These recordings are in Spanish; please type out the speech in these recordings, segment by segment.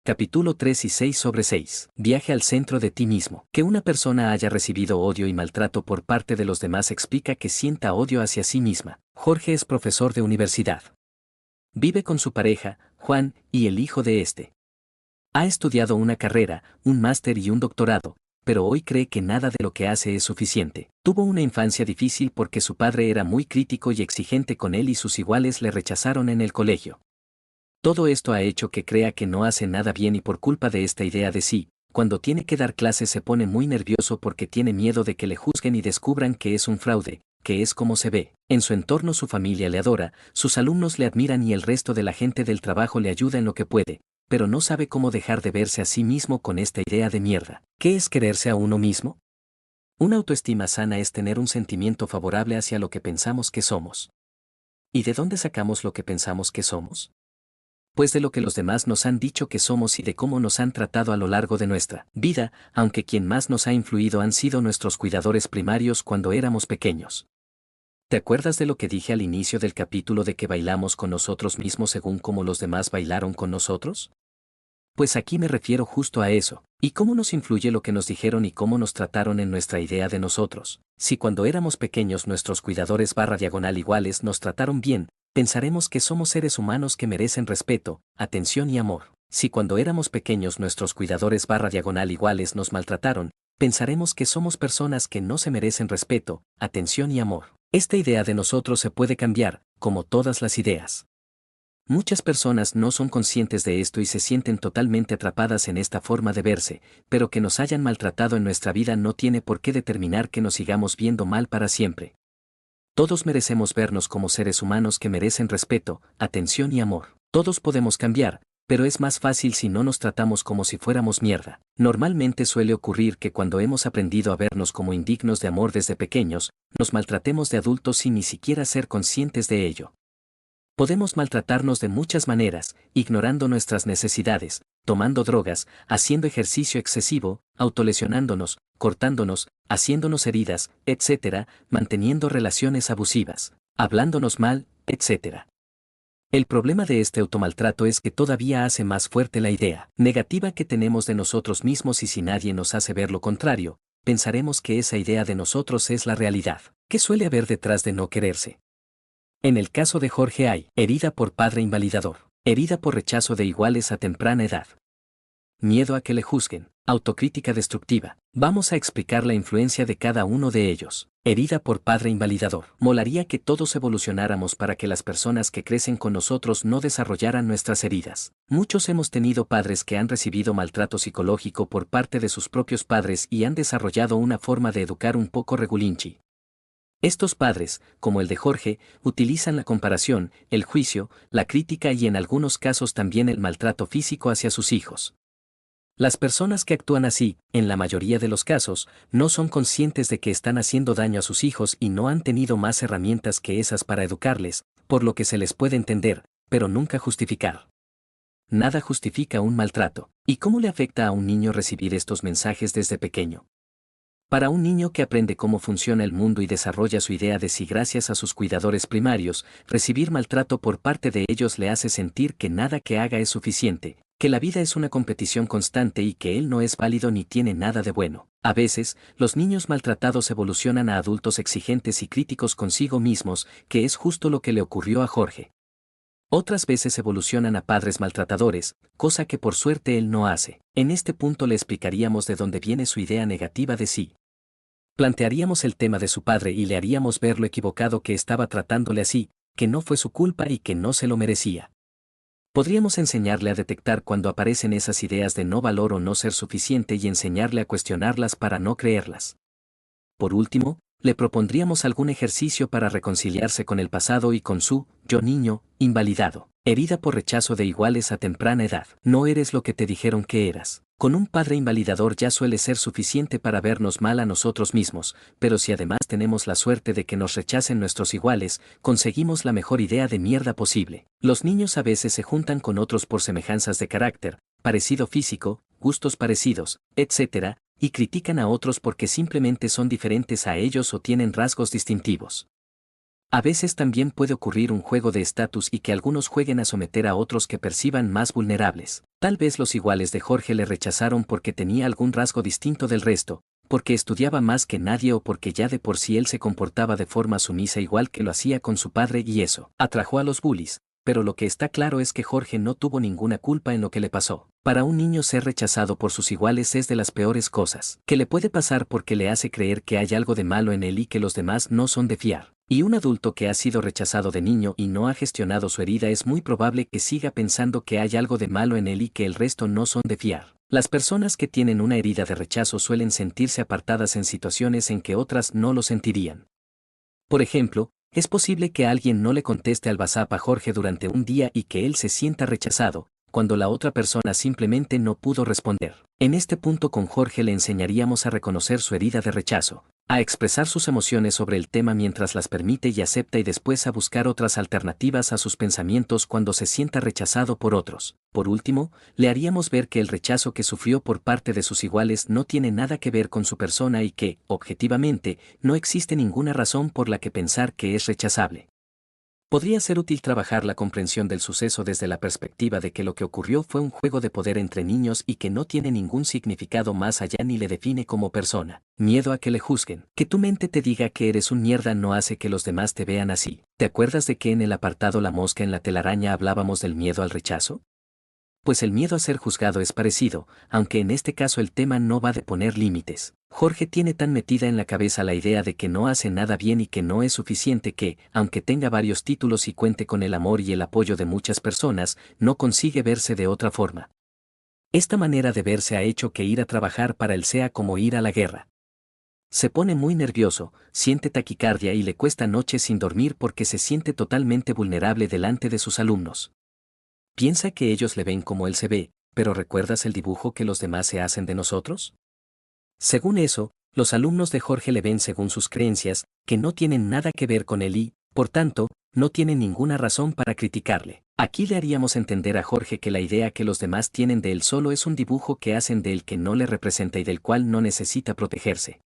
Capítulo 3 y 6/6. Viaje al centro de ti mismo. Que una persona haya recibido odio y maltrato por parte de los demás explica que sienta odio hacia sí misma. Jorge es profesor de universidad. Vive con su pareja, Juan, y el hijo de este. Ha estudiado una carrera, un máster y un doctorado, pero hoy cree que nada de lo que hace es suficiente. Tuvo una infancia difícil porque su padre era muy crítico y exigente con él y sus iguales le rechazaron en el colegio. Todo esto ha hecho que crea que no hace nada bien y por culpa de esta idea de sí, cuando tiene que dar clases se pone muy nervioso porque tiene miedo de que le juzguen y descubran que es un fraude, que es como se ve. En su entorno su familia le adora, sus alumnos le admiran y el resto de la gente del trabajo le ayuda en lo que puede, pero no sabe cómo dejar de verse a sí mismo con esta idea de mierda. ¿Qué es quererse a uno mismo? Una autoestima sana es tener un sentimiento favorable hacia lo que pensamos que somos. ¿Y de dónde sacamos lo que pensamos que somos? Pues de lo que los demás nos han dicho que somos y de cómo nos han tratado a lo largo de nuestra vida, aunque quien más nos ha influido han sido nuestros cuidadores primarios cuando éramos pequeños. ¿Te acuerdas de lo que dije al inicio del capítulo de que bailamos con nosotros mismos según cómo los demás bailaron con nosotros? Pues aquí me refiero justo a eso, y cómo nos influye lo que nos dijeron y cómo nos trataron en nuestra idea de nosotros. Si cuando éramos pequeños nuestros cuidadores / iguales nos trataron bien, pensaremos que somos seres humanos que merecen respeto, atención y amor. Si cuando éramos pequeños nuestros cuidadores / iguales nos maltrataron, pensaremos que somos personas que no se merecen respeto, atención y amor. Esta idea de nosotros se puede cambiar, como todas las ideas. Muchas personas no son conscientes de esto y se sienten totalmente atrapadas en esta forma de verse, pero que nos hayan maltratado en nuestra vida no tiene por qué determinar que nos sigamos viendo mal para siempre. Todos merecemos vernos como seres humanos que merecen respeto, atención y amor. Todos podemos cambiar, pero es más fácil si no nos tratamos como si fuéramos mierda. Normalmente suele ocurrir que cuando hemos aprendido a vernos como indignos de amor desde pequeños, nos maltratemos de adultos sin ni siquiera ser conscientes de ello. Podemos maltratarnos de muchas maneras, ignorando nuestras necesidades, tomando drogas, haciendo ejercicio excesivo, autolesionándonos, cortándonos, haciéndonos heridas, etc., manteniendo relaciones abusivas, hablándonos mal, etc. El problema de este automaltrato es que todavía hace más fuerte la idea negativa que tenemos de nosotros mismos y si nadie nos hace ver lo contrario, pensaremos que esa idea de nosotros es la realidad. ¿Qué suele haber detrás de no quererse? En el caso de Jorge hay herida por padre invalidador, herida por rechazo de iguales a temprana edad, miedo a que le juzguen, autocrítica destructiva. Vamos a explicar la influencia de cada uno de ellos. Herida por padre invalidador. Molaría que todos evolucionáramos para que las personas que crecen con nosotros no desarrollaran nuestras heridas. Muchos hemos tenido padres que han recibido maltrato psicológico por parte de sus propios padres y han desarrollado una forma de educar un poco regulinchi. Estos padres, como el de Jorge, utilizan la comparación, el juicio, la crítica y en algunos casos también el maltrato físico hacia sus hijos. Las personas que actúan así, en la mayoría de los casos, no son conscientes de que están haciendo daño a sus hijos y no han tenido más herramientas que esas para educarles, por lo que se les puede entender, pero nunca justificar. Nada justifica un maltrato. ¿Y cómo le afecta a un niño recibir estos mensajes desde pequeño? Para un niño que aprende cómo funciona el mundo y desarrolla su idea de sí gracias a sus cuidadores primarios, recibir maltrato por parte de ellos le hace sentir que nada que haga es suficiente, que la vida es una competición constante y que él no es válido ni tiene nada de bueno. A veces, los niños maltratados evolucionan a adultos exigentes y críticos consigo mismos, que es justo lo que le ocurrió a Jorge. Otras veces evolucionan a padres maltratadores, cosa que por suerte él no hace. En este punto le explicaríamos de dónde viene su idea negativa de sí. Plantearíamos el tema de su padre y le haríamos ver lo equivocado que estaba tratándole así, que no fue su culpa y que no se lo merecía. Podríamos enseñarle a detectar cuando aparecen esas ideas de no valor o no ser suficiente y enseñarle a cuestionarlas para no creerlas. Por último, le propondríamos algún ejercicio para reconciliarse con el pasado y con su yo niño, invalidado, herida por rechazo de iguales a temprana edad. No eres lo que te dijeron que eras. Con un padre invalidador ya suele ser suficiente para vernos mal a nosotros mismos, pero si además tenemos la suerte de que nos rechacen nuestros iguales, conseguimos la mejor idea de mierda posible. Los niños a veces se juntan con otros por semejanzas de carácter, parecido físico, gustos parecidos, etc., y critican a otros porque simplemente son diferentes a ellos o tienen rasgos distintivos. A veces también puede ocurrir un juego de estatus y que algunos jueguen a someter a otros que perciban más vulnerables. Tal vez los iguales de Jorge le rechazaron porque tenía algún rasgo distinto del resto, porque estudiaba más que nadie o porque ya de por sí él se comportaba de forma sumisa igual que lo hacía con su padre y eso atrajo a los bullies. Pero lo que está claro es que Jorge no tuvo ninguna culpa en lo que le pasó. Para un niño ser rechazado por sus iguales es de las peores cosas que le puede pasar porque le hace creer que hay algo de malo en él y que los demás no son de fiar. Y un adulto que ha sido rechazado de niño y no ha gestionado su herida es muy probable que siga pensando que hay algo de malo en él y que el resto no son de fiar. Las personas que tienen una herida de rechazo suelen sentirse apartadas en situaciones en que otras no lo sentirían. Por ejemplo, es posible que alguien no le conteste al WhatsApp a Jorge durante un día y que él se sienta rechazado, cuando la otra persona simplemente no pudo responder. En este punto con Jorge le enseñaríamos a reconocer su herida de rechazo, a expresar sus emociones sobre el tema mientras las permite y acepta y después a buscar otras alternativas a sus pensamientos cuando se sienta rechazado por otros. Por último, le haríamos ver que el rechazo que sufrió por parte de sus iguales no tiene nada que ver con su persona y que, objetivamente, no existe ninguna razón por la que pensar que es rechazable. Podría ser útil trabajar la comprensión del suceso desde la perspectiva de que lo que ocurrió fue un juego de poder entre niños y que no tiene ningún significado más allá ni le define como persona. Miedo a que le juzguen. Que tu mente te diga que eres un mierda no hace que los demás te vean así. ¿Te acuerdas de que en el apartado La mosca en la telaraña hablábamos del miedo al rechazo? Pues el miedo a ser juzgado es parecido, aunque en este caso el tema no va de poner límites. Jorge tiene tan metida en la cabeza la idea de que no hace nada bien y que no es suficiente que, aunque tenga varios títulos y cuente con el amor y el apoyo de muchas personas, no consigue verse de otra forma. Esta manera de verse ha hecho que ir a trabajar para él sea como ir a la guerra. Se pone muy nervioso, siente taquicardia y le cuesta noches sin dormir porque se siente totalmente vulnerable delante de sus alumnos. Piensa que ellos le ven como él se ve, pero ¿recuerdas el dibujo que los demás se hacen de nosotros? Según eso, los alumnos de Jorge le ven según sus creencias, que no tienen nada que ver con él y, por tanto, no tienen ninguna razón para criticarle. Aquí le haríamos entender a Jorge que la idea que los demás tienen de él solo es un dibujo que hacen de él que no le representa y del cual no necesita protegerse.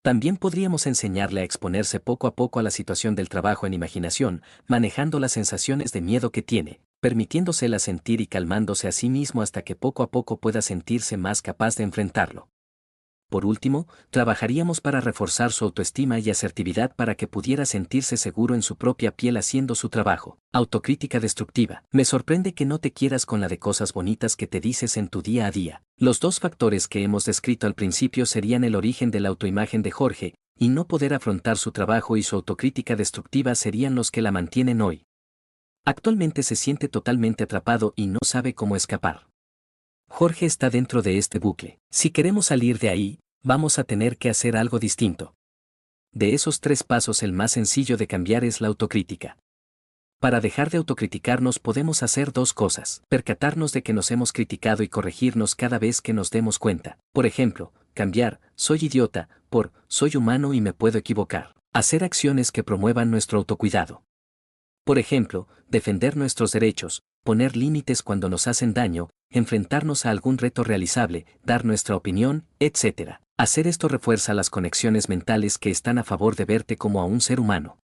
También podríamos enseñarle a exponerse poco a poco a la situación del trabajo en imaginación, manejando las sensaciones de miedo que tiene, permitiéndosela sentir y calmándose a sí mismo hasta que poco a poco pueda sentirse más capaz de enfrentarlo. Por último, trabajaríamos para reforzar su autoestima y asertividad para que pudiera sentirse seguro en su propia piel haciendo su trabajo. Autocrítica destructiva. Me sorprende que no te quieras con la de cosas bonitas que te dices en tu día a día. Los dos factores que hemos descrito al principio serían el origen de la autoimagen de Jorge, y no poder afrontar su trabajo y su autocrítica destructiva serían los que la mantienen hoy. Actualmente se siente totalmente atrapado y no sabe cómo escapar. Jorge está dentro de este bucle. Si queremos salir de ahí, vamos a tener que hacer algo distinto. De esos 3 pasos el más sencillo de cambiar es la autocrítica. Para dejar de autocriticarnos podemos hacer 2 cosas. Percatarnos de que nos hemos criticado y corregirnos cada vez que nos demos cuenta. Por ejemplo, cambiar soy idiota por soy humano y me puedo equivocar. Hacer acciones que promuevan nuestro autocuidado. Por ejemplo, defender nuestros derechos, poner límites cuando nos hacen daño, enfrentarnos a algún reto realizable, dar nuestra opinión, etc. Hacer esto refuerza las conexiones mentales que están a favor de verte como a un ser humano.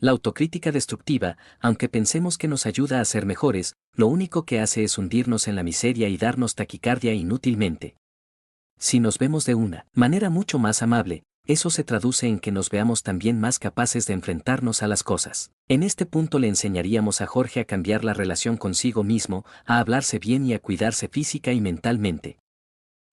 La autocrítica destructiva, aunque pensemos que nos ayuda a ser mejores, lo único que hace es hundirnos en la miseria y darnos taquicardia inútilmente. Si nos vemos de una manera mucho más amable, eso se traduce en que nos veamos también más capaces de enfrentarnos a las cosas. En este punto le enseñaríamos a Jorge a cambiar la relación consigo mismo, a hablarse bien y a cuidarse física y mentalmente.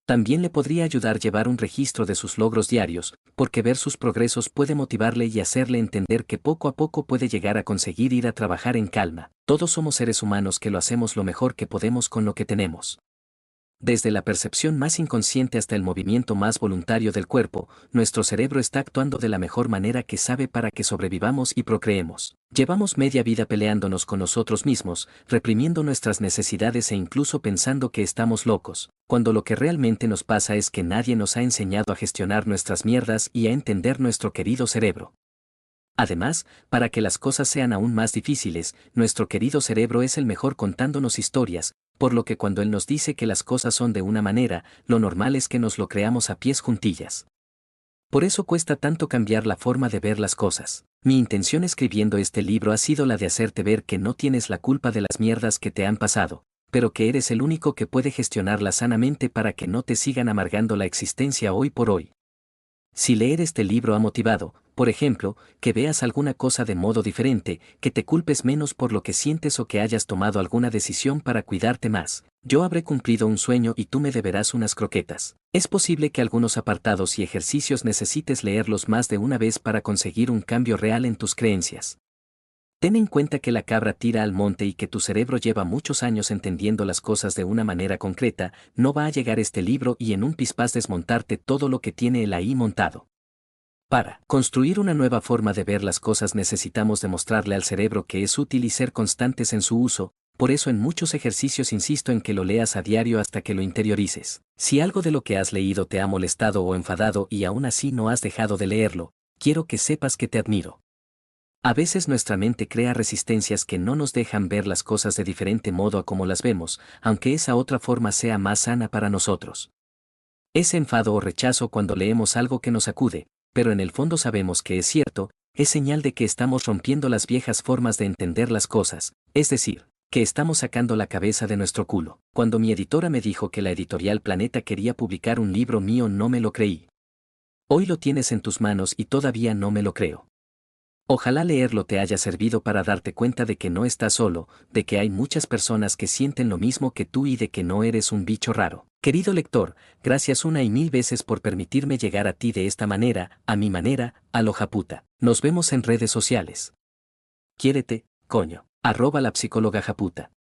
También le podría ayudar llevar un registro de sus logros diarios, porque ver sus progresos puede motivarle y hacerle entender que poco a poco puede llegar a conseguir ir a trabajar en calma. Todos somos seres humanos que lo hacemos lo mejor que podemos con lo que tenemos. Desde la percepción más inconsciente hasta el movimiento más voluntario del cuerpo, nuestro cerebro está actuando de la mejor manera que sabe para que sobrevivamos y procreemos. Llevamos media vida peleándonos con nosotros mismos, reprimiendo nuestras necesidades e incluso pensando que estamos locos, cuando lo que realmente nos pasa es que nadie nos ha enseñado a gestionar nuestras mierdas y a entender nuestro querido cerebro. Además, para que las cosas sean aún más difíciles, nuestro querido cerebro es el mejor contándonos historias, por lo que cuando él nos dice que las cosas son de una manera, lo normal es que nos lo creamos a pies juntillas. Por eso cuesta tanto cambiar la forma de ver las cosas. Mi intención escribiendo este libro ha sido la de hacerte ver que no tienes la culpa de las mierdas que te han pasado, pero que eres el único que puede gestionarlas sanamente para que no te sigan amargando la existencia hoy por hoy. Si leer este libro ha motivado, por ejemplo, que veas alguna cosa de modo diferente, que te culpes menos por lo que sientes o que hayas tomado alguna decisión para cuidarte más, yo habré cumplido un sueño y tú me deberás unas croquetas. Es posible que algunos apartados y ejercicios necesites leerlos más de una vez para conseguir un cambio real en tus creencias. Ten en cuenta que la cabra tira al monte y que tu cerebro lleva muchos años entendiendo las cosas de una manera concreta, no va a llegar este libro y en un pispás desmontarte todo lo que tiene él ahí montado. Para construir una nueva forma de ver las cosas necesitamos demostrarle al cerebro que es útil y ser constantes en su uso, por eso en muchos ejercicios insisto en que lo leas a diario hasta que lo interiorices. Si algo de lo que has leído te ha molestado o enfadado y aún así no has dejado de leerlo, quiero que sepas que te admiro. A veces nuestra mente crea resistencias que no nos dejan ver las cosas de diferente modo a como las vemos, aunque esa otra forma sea más sana para nosotros. Ese enfado o rechazo cuando leemos algo que nos acude, pero en el fondo sabemos que es cierto, es señal de que estamos rompiendo las viejas formas de entender las cosas, es decir, que estamos sacando la cabeza de nuestro culo. Cuando mi editora me dijo que la editorial Planeta quería publicar un libro mío no me lo creí. Hoy lo tienes en tus manos y todavía no me lo creo. Ojalá leerlo te haya servido para darte cuenta de que no estás solo, de que hay muchas personas que sienten lo mismo que tú y de que no eres un bicho raro. Querido lector, gracias una y mil veces por permitirme llegar a ti de esta manera, a mi manera, aloha puta. Nos vemos en redes sociales. Quiérete, coño. @lapsicóloga japuta.